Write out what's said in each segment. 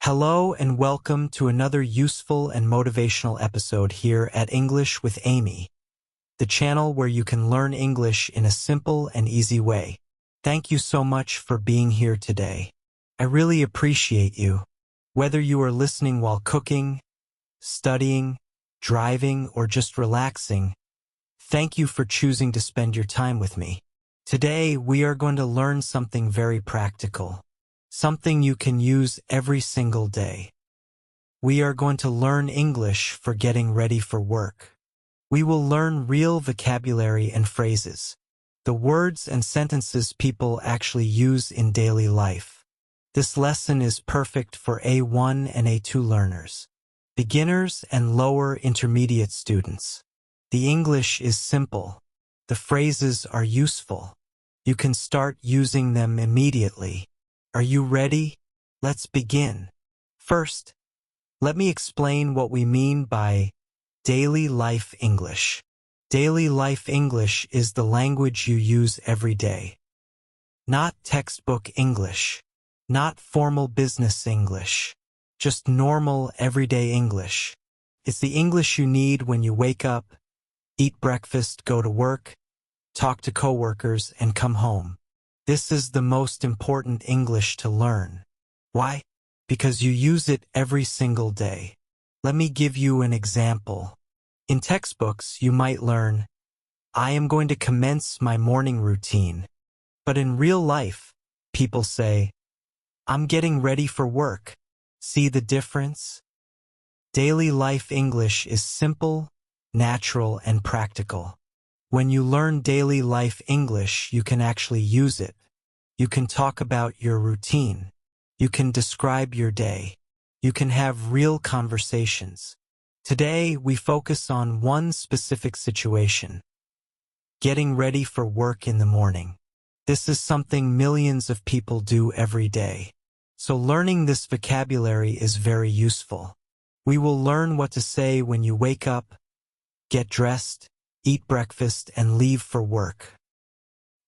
Hello and welcome to another useful and motivational episode here at English with Ahmee, the channel where you can learn English in a simple and easy way. Thank you so much for being here today. I really appreciate you. Whether you are listening while cooking, studying, driving, or just relaxing, thank you for choosing to spend your time with me. Today, we are going to learn something very practical. Something you can use every single day. We are going to learn English for getting ready for work. We will learn real vocabulary and phrases, the words and sentences people actually use in daily life. This lesson is perfect for A1 and A2 learners, beginners and lower intermediate students. The English is simple. The phrases are useful. You can start using them immediately. Are you ready? Let's begin. First, let me explain what we mean by daily life English. Daily life English is the language you use every day. Not textbook English, not formal business English, just normal everyday English. It's the English you need when you wake up, eat breakfast, go to work, talk to coworkers, and come home. This is the most important English to learn. Why? Because you use it every single day. Let me give you an example. In textbooks, you might learn, I am going to commence my morning routine. But in real life, people say, I'm getting ready for work. See the difference? Daily life English is simple, natural, and practical. When you learn daily life English, you can actually use it. You can talk about your routine. You can describe your day. You can have real conversations. Today, we focus on one specific situation. Getting ready for work in the morning. This is something millions of people do every day. So learning this vocabulary is very useful. We will learn what to say when you wake up, get dressed, eat breakfast, and leave for work.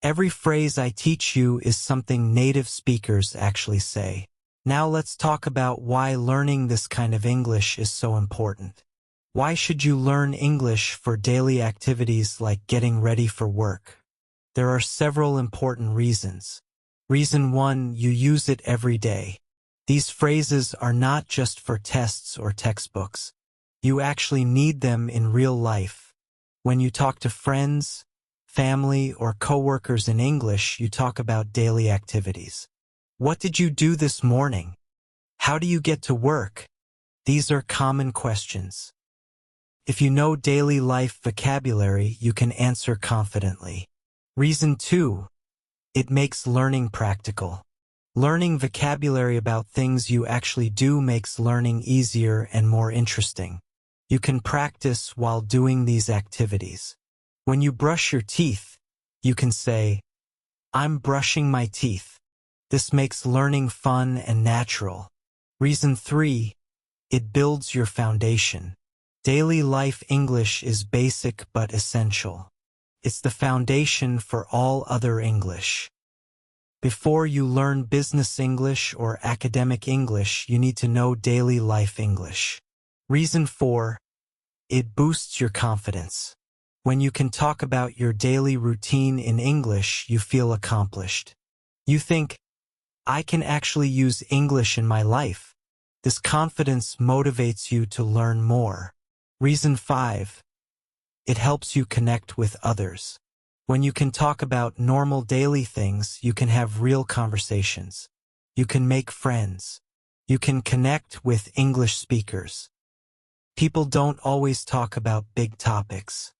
Every phrase I teach you is something native speakers actually say. Now let's talk about why learning this kind of English is so important. Why should you learn English for daily activities like getting ready for work? There are several important reasons. Reason 1, you use it every day. These phrases are not just for tests or textbooks. You actually need them in real life. When you talk to friends, family, or coworkers in English, you talk about daily activities. What did you do this morning? How do you get to work? These are common questions. If you know daily life vocabulary, you can answer confidently. Reason 2, it makes learning practical. Learning vocabulary about things you actually do makes learning easier and more interesting. You can practice while doing these activities. When you brush your teeth, you can say, I'm brushing my teeth. This makes learning fun and natural. Reason 3, it builds your foundation. Daily life English is basic but essential. It's the foundation for all other English. Before you learn business English or academic English, you need to know daily life English. Reason 4, it boosts your confidence. When you can talk about your daily routine in English, you feel accomplished. You think, I can actually use English in my life. This confidence motivates you to learn more. Reason 5, it helps you connect with others. When you can talk about normal daily things, you can have real conversations. You can make friends. You can connect with English speakers. People don't always talk about big topics.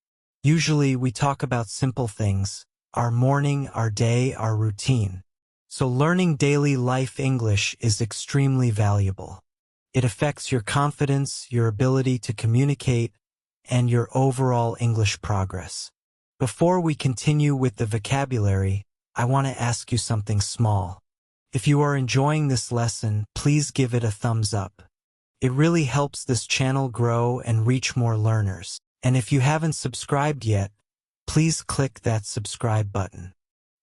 Usually we talk about simple things, our morning, our day, our routine. So learning daily life English is extremely valuable. It affects your confidence, your ability to communicate, and your overall English progress. Before we continue with the vocabulary, I want to ask you something small. If you are enjoying this lesson, please give it a thumbs up. It really helps this channel grow and reach more learners. And if you haven't subscribed yet, please click that subscribe button.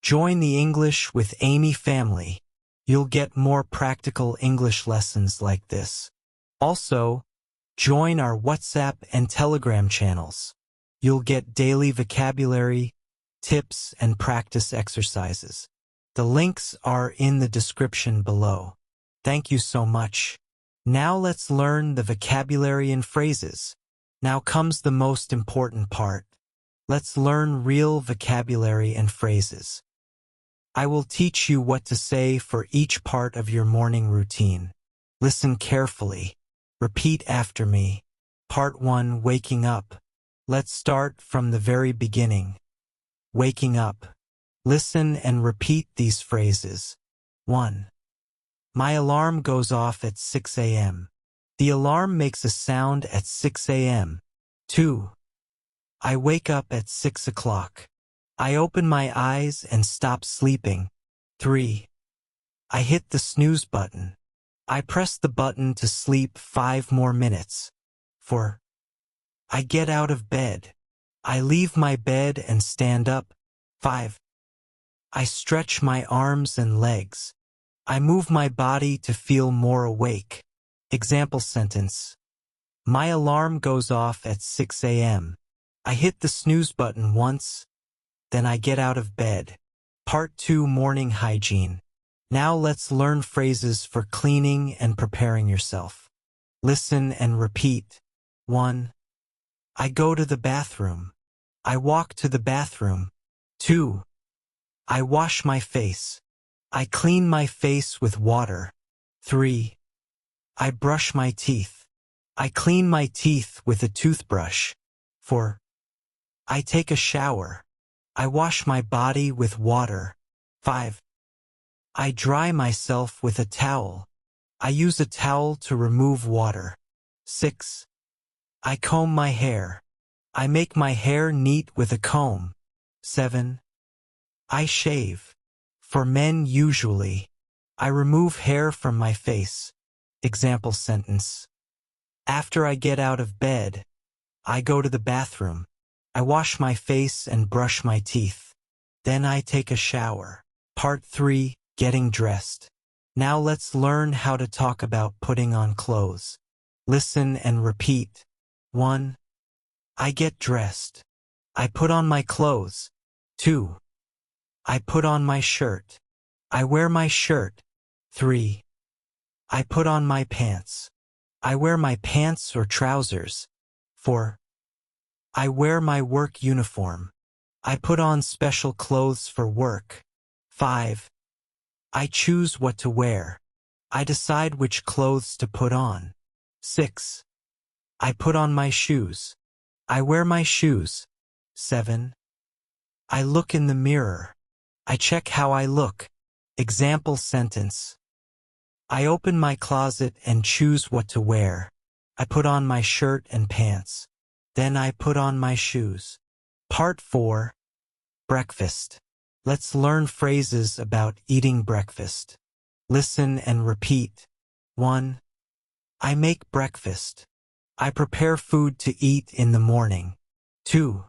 Join the English with Ahmee family. You'll get more practical English lessons like this. Also, join our WhatsApp and Telegram channels. You'll get daily vocabulary, tips, and practice exercises. The links are in the description below. Thank you so much. Now let's learn the vocabulary and phrases. Now comes the most important part. Let's learn real vocabulary and phrases. I will teach you what to say for each part of your morning routine. Listen carefully. Repeat after me. Part 1, waking up. Let's start from the very beginning. Waking up. Listen and repeat these phrases. 1. My alarm goes off at 6 a.m. The alarm makes a sound at 6 a.m. 2. I wake up at 6 o'clock. I open my eyes and stop sleeping. 3. I hit the snooze button. I press the button to sleep 5 more minutes. 4. I get out of bed. I leave my bed and stand up. 5. I stretch my arms and legs. I move my body to feel more awake. Example sentence. My alarm goes off at 6 a.m. I hit the snooze button once, then I get out of bed. Part 2, morning hygiene. Now let's learn phrases for cleaning and preparing yourself. Listen and repeat. 1. I go to the bathroom. I walk to the bathroom. 2. I wash my face. I clean my face with water. 3. I brush my teeth. I clean my teeth with a toothbrush. 4. I take a shower. I wash my body with water. 5. I dry myself with a towel. I use a towel to remove water. 6. I comb my hair. I make my hair neat with a comb. 7. I shave. For men usually. I remove hair from my face. Example sentence. After I get out of bed, I go to the bathroom. I wash my face and brush my teeth. Then I take a shower. Part 3, getting dressed. Now let's learn how to talk about putting on clothes. Listen and repeat. 1. I get dressed. I put on my clothes. 2. I put on my shirt. I wear my shirt. 3. I put on my pants. I wear my pants or trousers. 4. I wear my work uniform. I put on special clothes for work. 5. I choose what to wear. I decide which clothes to put on. 6. I put on my shoes. I wear my shoes. 7. I look in the mirror. I check how I look. Example sentence. I open my closet and choose what to wear. I put on my shirt and pants. Then I put on my shoes. Part 4. Breakfast. Let's learn phrases about eating breakfast. Listen and repeat. 1. I make breakfast. I prepare food to eat in the morning. 2.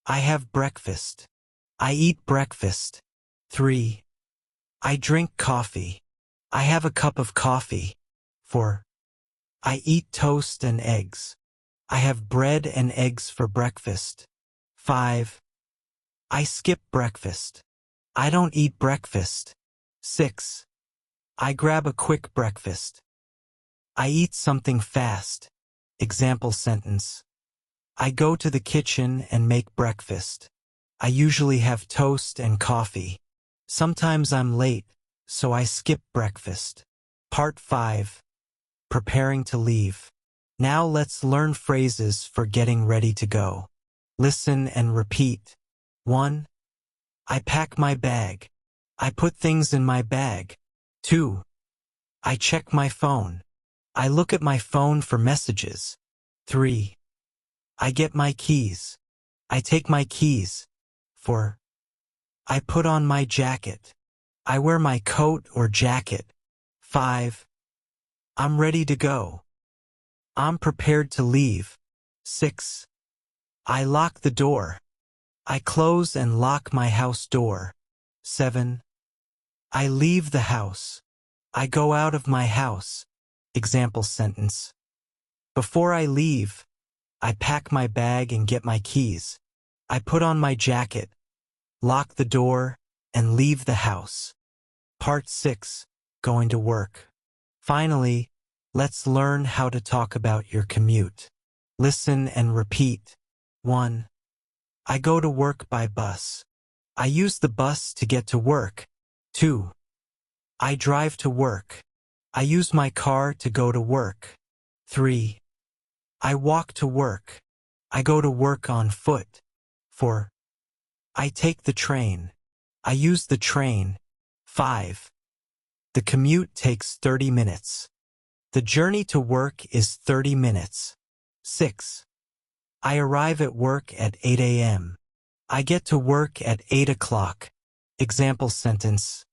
I have breakfast. I eat breakfast. 3. I drink coffee. I have a cup of coffee. 4. I eat toast and eggs. I have bread and eggs for breakfast. 5. I skip breakfast. I don't eat breakfast. 6. I grab a quick breakfast. I eat something fast. Example sentence. I go to the kitchen and make breakfast. I usually have toast and coffee. Sometimes I'm late, so I skip breakfast. Part 5. Preparing to leave. Now let's learn phrases for getting ready to go. Listen and repeat. 1. I pack my bag. I put things in my bag. 2. I check my phone. I look at my phone for messages. 3. I get my keys. I take my keys. 4. I put on my jacket. I wear my coat or jacket. 5. I'm ready to go. I'm prepared to leave. 6. I lock the door. I close and lock my house door. 7. I leave the house. I go out of my house. Example sentence. Before I leave, I pack my bag and get my keys. I put on my jacket, lock the door, and leave the house. Part 6. Going to work. Finally, let's learn how to talk about your commute. Listen and repeat. 1. I go to work by bus. I use the bus to get to work. 2. I drive to work. I use my car to go to work. 3. I walk to work. I go to work on foot. 4. I take the train. I use the train. 5. The commute takes 30 minutes. The journey to work is 30 minutes. 6. I arrive at work at 8 a.m. I get to work at 8 o'clock. Example sentence.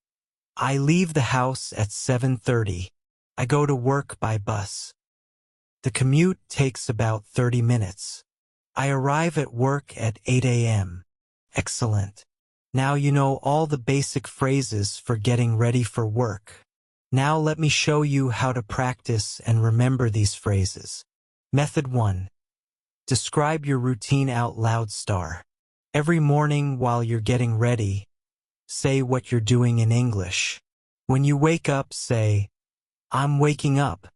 I leave the house at 7:30. I go to work by bus. The commute takes about 30 minutes. I arrive at work at 8 a.m. Excellent. Now you know all the basic phrases for getting ready for work. Now let me show you how to practice and remember these phrases. Method 1. Describe your routine out loud. Every morning while you're getting ready, say what you're doing in English. When you wake up, say, I'm waking up.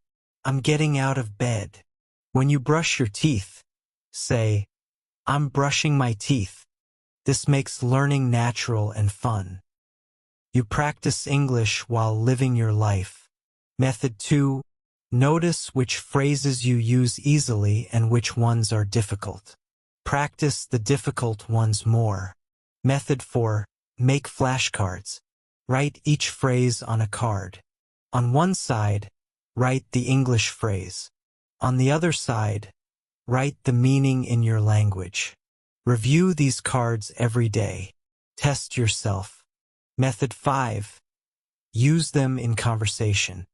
I'm getting out of bed. When you brush your teeth, say, I'm brushing my teeth. This makes learning natural and fun. You practice English while living your life. Method 2. Notice which phrases you use easily and which ones are difficult. Practice the difficult ones more. Method 4. Make flashcards. Write each phrase on a card. On one side, write the English phrase. On the other side, write the meaning in your language. Review these cards every day. Test yourself. Method 5. Use them in conversation.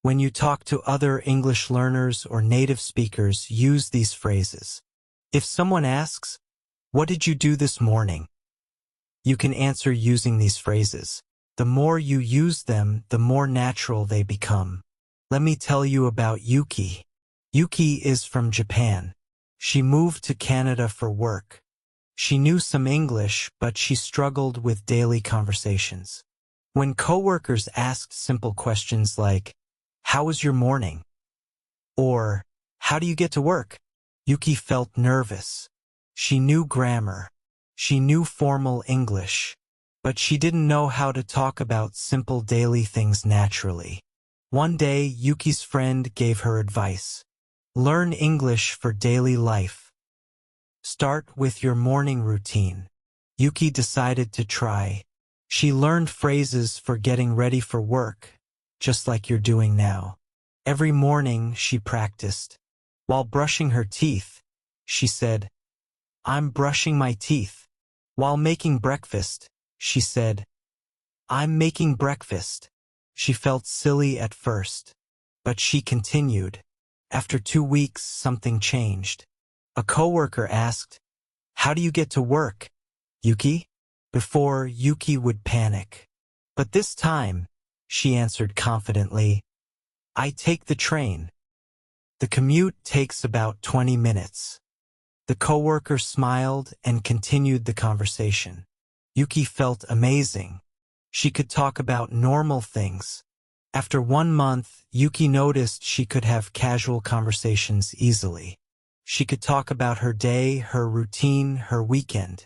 When you talk to other English learners or native speakers, use these phrases. If someone asks, "What did you do this morning?" you can answer using these phrases. The more you use them, the more natural they become. Let me tell you about Yuki. Yuki is from Japan. She moved to Canada for work. She knew some English, but she struggled with daily conversations. When coworkers asked simple questions like, "How was your morning?" or "How do you get to work?" Yuki felt nervous. She knew grammar. She knew formal English. But she didn't know how to talk about simple daily things naturally. One day, Yuki's friend gave her advice. Learn English for daily life. Start with your morning routine. Yuki decided to try. She learned phrases for getting ready for work, just like you're doing now. Every morning, she practiced. While brushing her teeth, she said, "I'm brushing my teeth." While making breakfast, she said, "I'm making breakfast." She felt silly at first, but she continued. After 2 weeks, something changed. A coworker asked, "How do you get to work, Yuki?" Before, Yuki would panic. But this time, she answered confidently, "I take the train." The commute takes about 20 minutes. The coworker smiled and continued the conversation. Yuki felt amazing. She could talk about normal things. After 1 month, Yuki noticed she could have casual conversations easily. She could talk about her day, her routine, her weekend.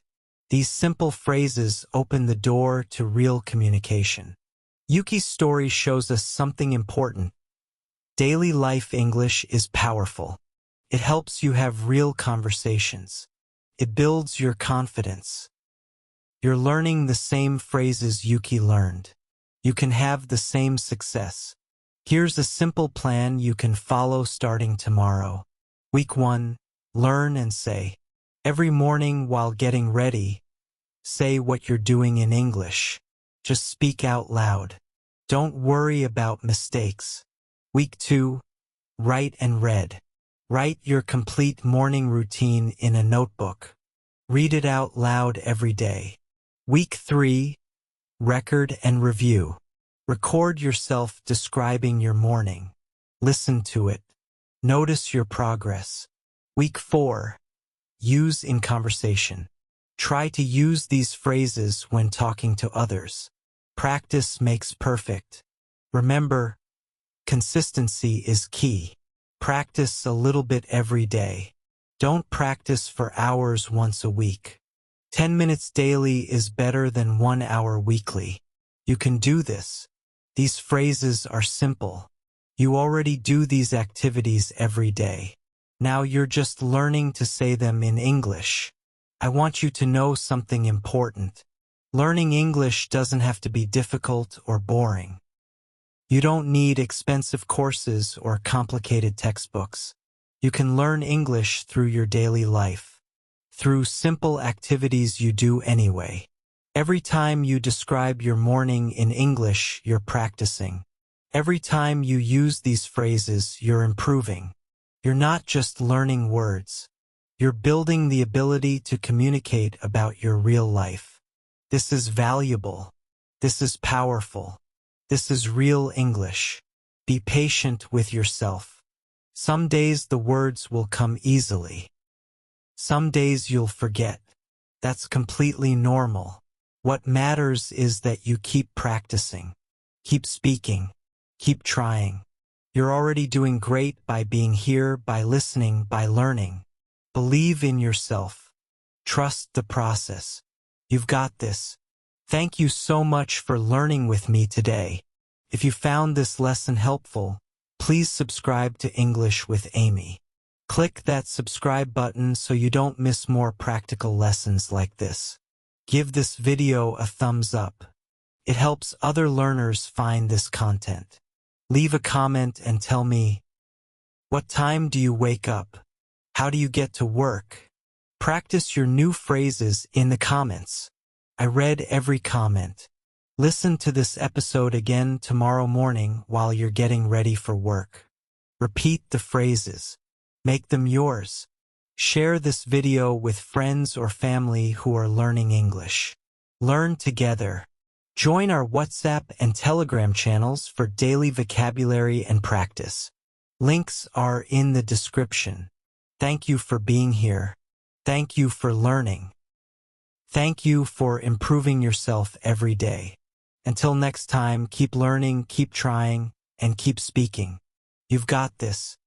These simple phrases open the door to real communication. Yuki's story shows us something important. Daily life English is powerful. It helps you have real conversations. It builds your confidence. You're learning the same phrases Yuki learned. You can have the same success. Here's a simple plan you can follow starting tomorrow. Week 1, learn and say. Every morning while getting ready, say what you're doing in English. Just speak out loud. Don't worry about mistakes. Week 2, write and read. Write your complete morning routine in a notebook. Read it out loud every day. Week 3, record and review. Record yourself describing your morning. Listen to it. Notice your progress. Week 4. Use in conversation. Try to use these phrases when talking to others. Practice makes perfect. Remember, consistency is key. Practice a little bit every day. Don't practice for hours once a week. 10 minutes daily is better than 1 hour weekly. You can do this. These phrases are simple. You already do these activities every day. Now you're just learning to say them in English. I want you to know something important. Learning English doesn't have to be difficult or boring. You don't need expensive courses or complicated textbooks. You can learn English through your daily life, through simple activities you do anyway. Every time you describe your morning in English, you're practicing. Every time you use these phrases, you're improving. You're not just learning words. You're building the ability to communicate about your real life. This is valuable. This is powerful. This is real English. Be patient with yourself. Some days the words will come easily. Some days you'll forget. That's completely normal. What matters is that you keep practicing. Keep speaking. Keep trying. You're already doing great by being here, by listening, by learning. Believe in yourself. Trust the process. You've got this. Thank you so much for learning with me today. If you found this lesson helpful, please subscribe to English with Ahmee. Click that subscribe button so you don't miss more practical lessons like this. Give this video a thumbs up. It helps other learners find this content. Leave a comment and tell me, what time do you wake up? How do you get to work? Practice your new phrases in the comments. I read every comment. Listen to this episode again tomorrow morning while you're getting ready for work. Repeat the phrases. Make them yours. Share this video with friends or family who are learning English. Learn together. Join our WhatsApp and Telegram channels for daily vocabulary and practice. Links are in the description. Thank you for being here. Thank you for learning. Thank you for improving yourself every day. Until next time, keep learning, keep trying, and keep speaking. You've got this.